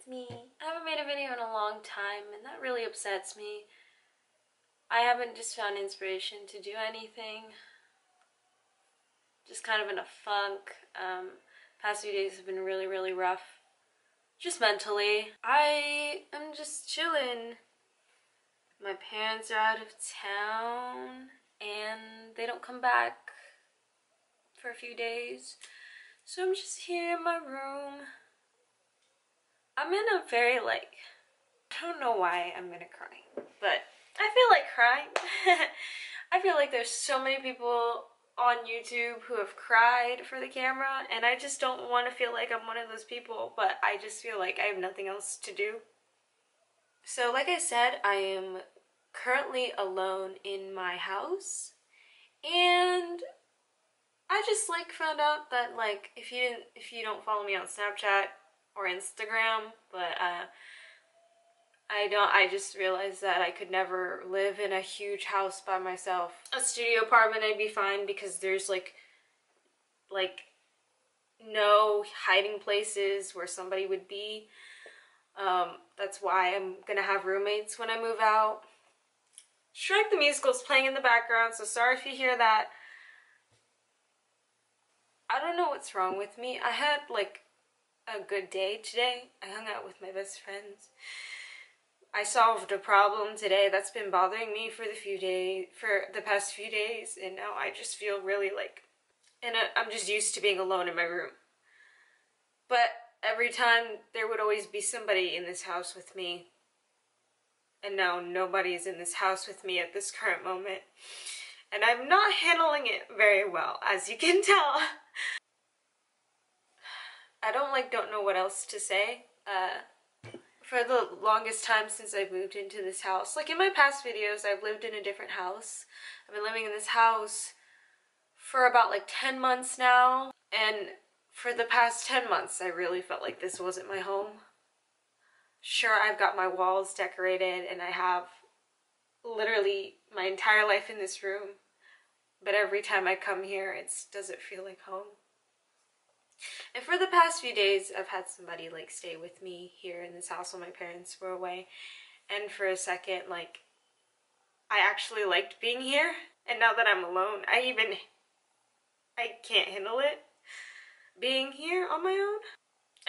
me. I haven't made a video in a long time and that really upsets me. I haven't just found inspiration to do anything. Just kind of in a funk. Past few days have been really rough. Just mentally. I am just chilling. My parents are out of town and they don't come back for a few days. So I'm just here in my room. I'm in a very I don't know why I'm gonna cry, but I feel like crying. I feel like there's so many people on YouTube who have cried for the camera, and I just don't want to feel like I'm one of those people, but I just feel like I have nothing else to do. So like I said, I am currently alone in my house, and I just found out that if you don't follow me on Snapchat or Instagram, but I just realized that I could never live in a huge house by myself. A studio apartment I'd be fine because there's like no hiding places where somebody would be. That's why I'm gonna have roommates when I move out. Shrek the Musical is playing in the background, so sorry if you hear that. I don't know what's wrong with me. I had a good day today. I hung out with my best friends. I solved a problem today that's been bothering me for the past few days, and now I just feel really I'm just used to being alone in my room. But every time there would always be somebody in this house with me, and now nobody's in this house with me at this current moment, and I'm not handling it very well, as you can tell. I don't know what else to say. For the longest time since I moved into this house, in my past videos, I've lived in a different house. I've been living in this house for about 10 months now, and for the past 10 months, I really felt like this wasn't my home. Sure, I've got my walls decorated, and I have literally my entire life in this room, but every time I come here, it doesn't feel like home. And for the past few days, I've had somebody stay with me here in this house while my parents were away. And for a second, I actually liked being here. And now that I'm alone, I can't handle it being here on my own.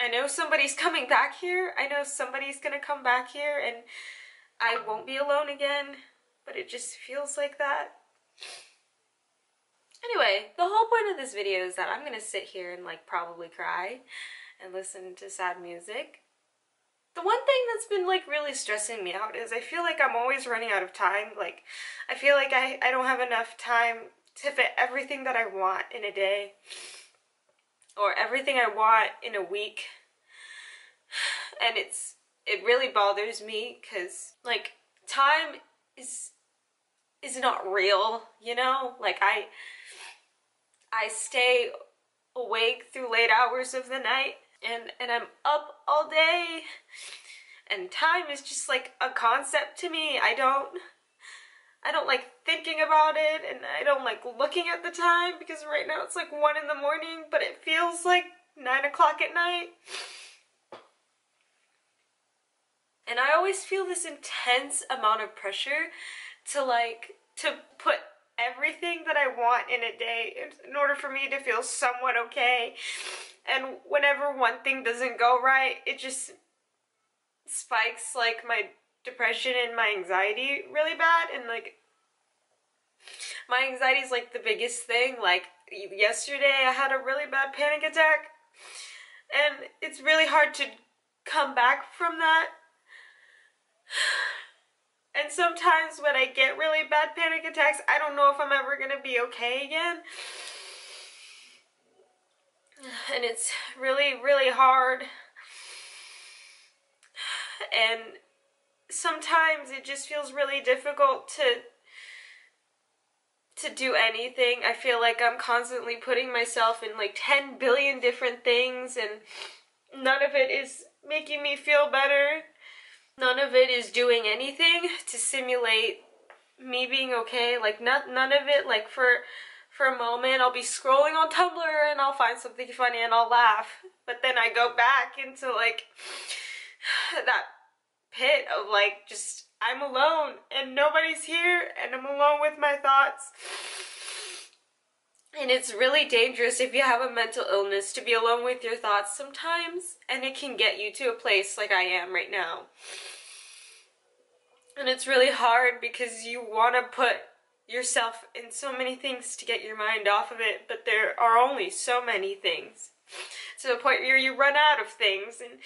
I know somebody's coming back here. I know somebody's gonna come back here and I won't be alone again. But it just feels like that. Anyway, the whole point of this video is that I'm gonna sit here and probably cry and listen to sad music. The one thing that's been really stressing me out is I feel like I'm always running out of time. I feel like I don't have enough time to fit everything that I want in a day or everything I want in a week. And it really bothers me because time is not real, you know? I stay awake through late hours of the night and I'm up all day, and time is just a concept to me. I don't like thinking about it, and I don't like looking at the time because right now it's 1 in the morning, but it feels like 9 o'clock at night. And I always feel this intense amount of pressure to put everything that I want in a day in order for me to feel somewhat okay. And whenever one thing doesn't go right, it just spikes my depression and my anxiety really bad. And my anxiety is the biggest thing. Yesterday I had a really bad panic attack, and it's really hard to come back from that. And sometimes when I get really bad panic attacks, I don't know if I'm ever gonna be okay again. And it's really hard. And sometimes it just feels really difficult to do anything. I feel like I'm constantly putting myself in 10 billion different things, and none of it is making me feel better. None of it is doing anything to simulate me being okay. None of it, for a moment I'll be scrolling on Tumblr and I'll find something funny and I'll laugh. But then I go back into that pit of like, just, I'm alone and nobody's here and I'm alone with my thoughts. And it's really dangerous if you have a mental illness to be alone with your thoughts sometimes, and it can get you to a place like I am right now. And it's really hard because you want to put yourself in so many things to get your mind off of it, but there are only so many things. To the point where you run out of things and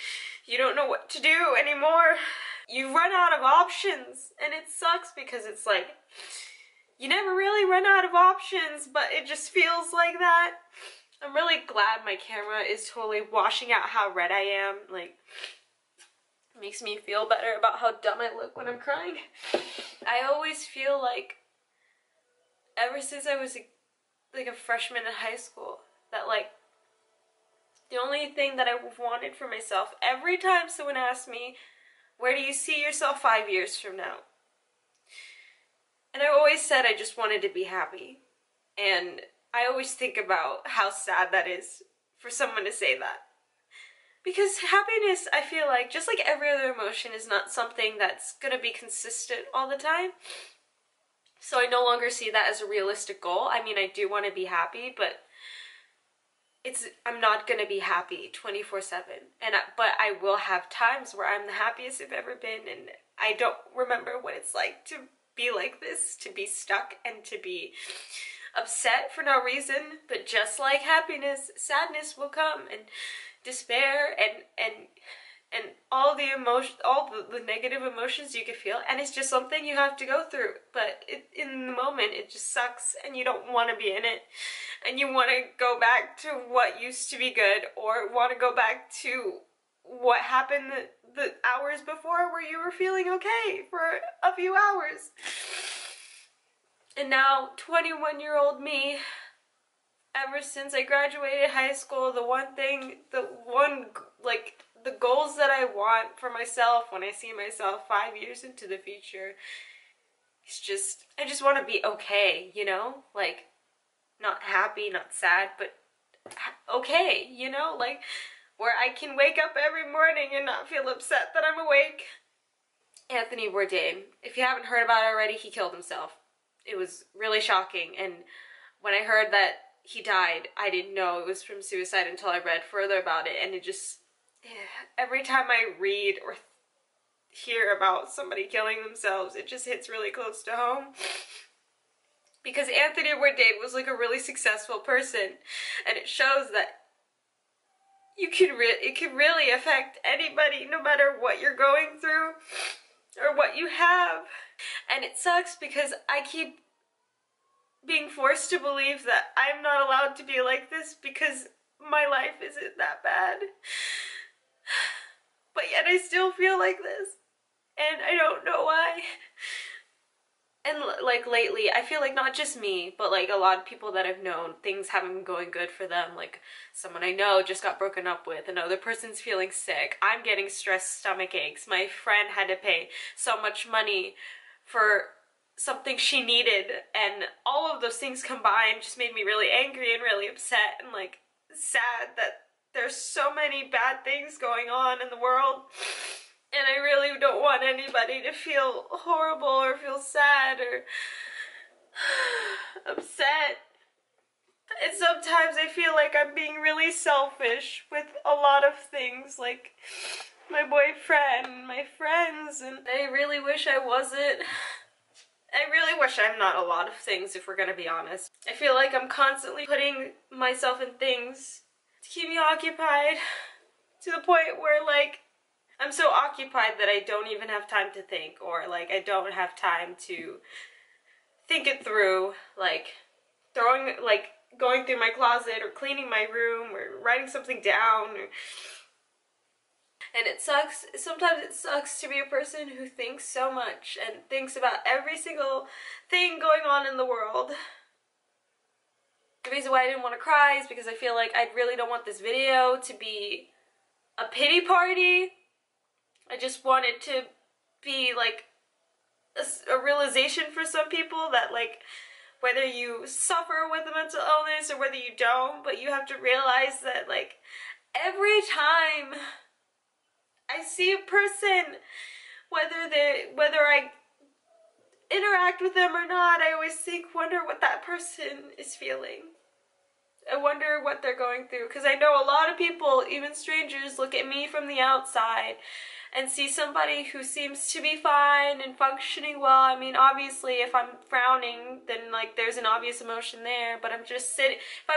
you don't know what to do anymore. You run out of options, and it sucks because it's like, you never really run out of options, but it just feels like that. I'm really glad my camera is totally washing out how red I am. Like, it makes me feel better about how dumb I look when I'm crying. I always feel like, ever since I was like a freshman in high school, that like, the only thing that I wanted for myself, every time someone asked me, where do you see yourself 5 years from now? And I always said I just wanted to be happy. And I always think about how sad that is for someone to say that. Because happiness, I feel like, just like every other emotion, is not something that's gonna be consistent all the time. So I no longer see that as a realistic goal. I mean, I do want to be happy, but I'm not gonna be happy 24/7. But I will have times where I'm the happiest I've ever been, and I don't remember what it's like to be like this, to be stuck and to be upset for no reason. But just like happiness, sadness will come, and despair, and all the emotion, all the negative emotions you can feel, and it's just something you have to go through. But in the moment, it just sucks, and you don't want to be in it, and you want to go back to what used to be good, or want to go back to what happened the hours before where you were feeling okay for a few hours. And now, 21-year-old me, ever since I graduated high school, the goals that I want for myself when I see myself 5 years into the future, it's just, I just want to be okay, you know? Like, not happy, not sad, but okay, you know? Like, where I can wake up every morning and not feel upset that I'm awake. Anthony Bourdain, if you haven't heard about it already, he killed himself. It was really shocking, and when I heard that he died, I didn't know it was from suicide until I read further about it, and it just, every time I read or hear about somebody killing themselves, it just hits really close to home. Because Anthony Bourdain was like a really successful person, and it shows that it can really affect anybody, no matter what you're going through or what you have. And it sucks because I keep being forced to believe that I'm not allowed to be like this because my life isn't that bad. But yet I still feel like this, and I don't know why. And like lately, I feel like not just me, but like a lot of people that I've known, things haven't been going good for them. Like someone I know just got broken up with, another person's feeling sick, I'm getting stressed stomach aches, my friend had to pay so much money for something she needed, and all of those things combined just made me really angry and really upset and like sad that there's so many bad things going on in the world. And I really don't want anybody to feel horrible or feel sad or upset. And sometimes I feel like I'm being really selfish with a lot of things, like my boyfriend, my friends, and I really wish I wasn't. I really wish I'm not a lot of things, if we're gonna be honest. I feel like I'm constantly putting myself in things to keep me occupied, to the point where like I'm so occupied that I don't even have time to think, or like I don't have time to think it through, like going through my closet or cleaning my room or writing something down. And it sucks. Sometimes it sucks to be a person who thinks so much and thinks about every single thing going on in the world. The reason why I didn't want to cry is because I feel like I really don't want this video to be a pity party. I just want it to be like a realization for some people that like whether you suffer with a mental illness or whether you don't, but you have to realize that like every time I see a person, whether I interact with them or not, I always wonder what that person is feeling. I wonder what they're going through, because I know a lot of people, even strangers, look at me from the outside and see somebody who seems to be fine and functioning well. I mean, obviously, if I'm frowning, then like there's an obvious emotion there, but if I'm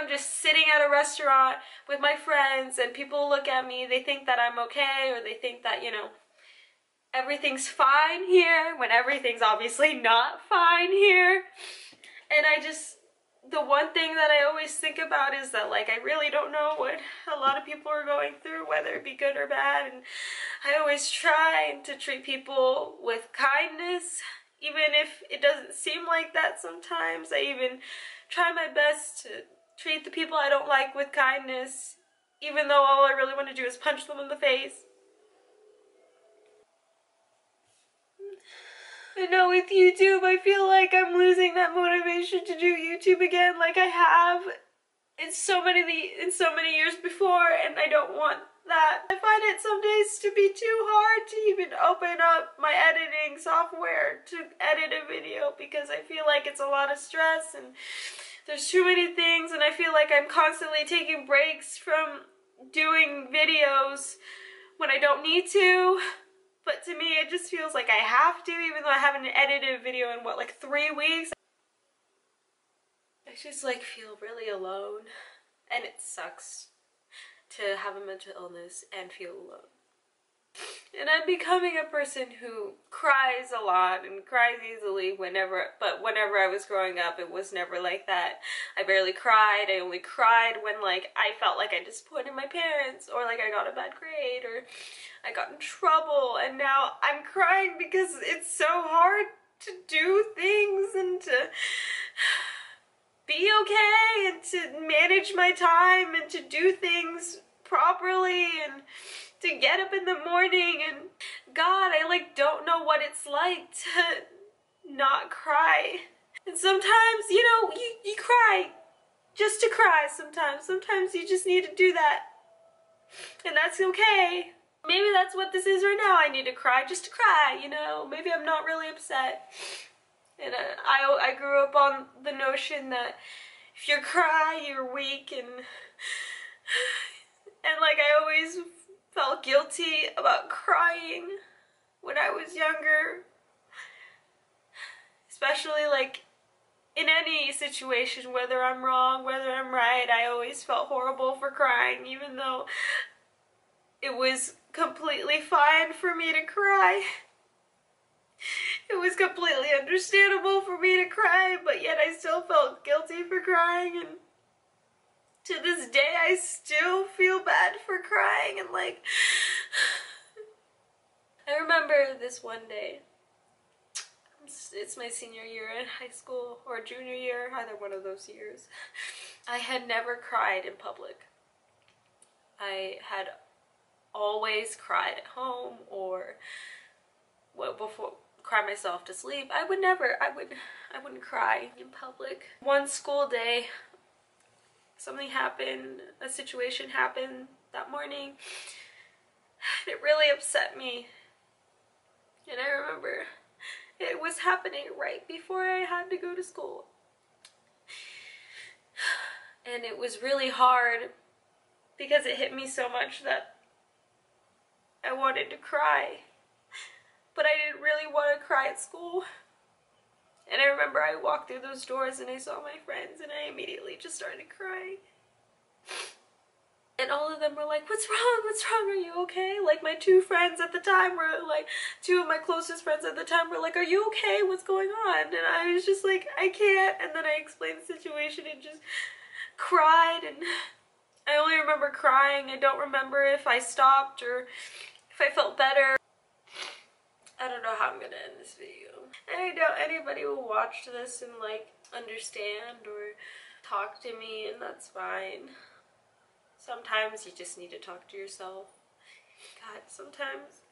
just sitting at a restaurant with my friends and people look at me, they think that I'm okay, or they think that, you know, everything's fine here, when everything's obviously not fine here. And the one thing that I always think about is that, like, I really don't know what a lot of people are going through, whether it be good or bad, and I always try to treat people with kindness, even if it doesn't seem like that sometimes. I even try my best to treat the people I don't like with kindness, even though all I really want to do is punch them in the face. And now with YouTube, I feel like I'm losing that motivation to do YouTube again, like I have in so many years before, and I don't want that. I find it some days to be too hard to even open up my editing software to edit a video, because I feel like it's a lot of stress and there's too many things, and I feel like I'm constantly taking breaks from doing videos when I don't need to. But to me, it just feels like I have to, even though I haven't edited a video in, what, like 3 weeks? I just, like, feel really alone. And it sucks to have a mental illness and feel alone. And I'm becoming a person who cries a lot and cries easily but whenever I was growing up, it was never like that. I barely cried. I only cried when, like, I felt like I disappointed my parents, or like I got a bad grade, or I got in trouble. And now I'm crying because it's so hard to do things and to be okay and to manage my time and to do things properly and to get up in the morning. And God, I like don't know what it's like to not cry. And sometimes, you know, you cry just to cry sometimes. Sometimes you just need to do that. And that's okay. Maybe that's what this is right now. I need to cry just to cry, you know. Maybe I'm not really upset. And I grew up on the notion that if you cry, you're weak, and like I always felt guilty about crying when I was younger. Especially like in any situation, whether I'm wrong, whether I'm right, I always felt horrible for crying, even though it was completely fine for me to cry. It was completely understandable for me to cry, but yet I still felt guilty for crying, and to this day I still feel bad for crying. And like, I remember this one day, it's my senior year in high school, or junior year, either one of those years. I had never cried in public. I had always cried at home, or before cry myself to sleep. I wouldn't cry in public. One school day, something happened, a situation happened that morning. It really upset me. And I remember it was happening right before I had to go to school. And it was really hard because it hit me so much that I wanted to cry. But I didn't really want to cry at school. And I remember I walked through those doors and I saw my friends, and I immediately just started crying. And all of them were like, "What's wrong? What's wrong? Are you okay?" Like, my two friends at the time were like, two of my closest friends at the time were like, "Are you okay? What's going on?" And I was just like, "I can't." And then I explained the situation and just cried. And I only remember crying. I don't remember if I stopped or if I felt better. I don't know how I'm gonna end this video. And I doubt anybody will watch this and like understand or talk to me, and that's fine. Sometimes you just need to talk to yourself. God, sometimes,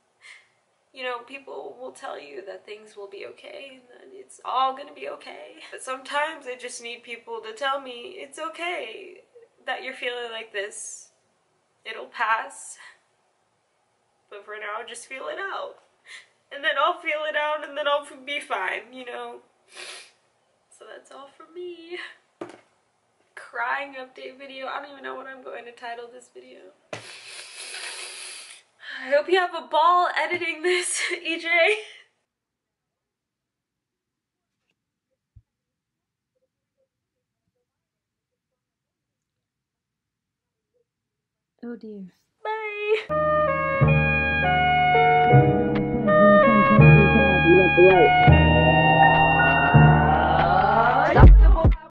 you know, people will tell you that things will be okay and that it's all gonna be okay. But sometimes I just need people to tell me it's okay that you're feeling like this. It'll pass. But for now, just feel it out. And then I'll feel it out and then I'll be fine, you know? So that's all from me. Crying update video. I don't even know what I'm going to title this video. I hope you have a ball editing this, EJ. Oh dear. Bye.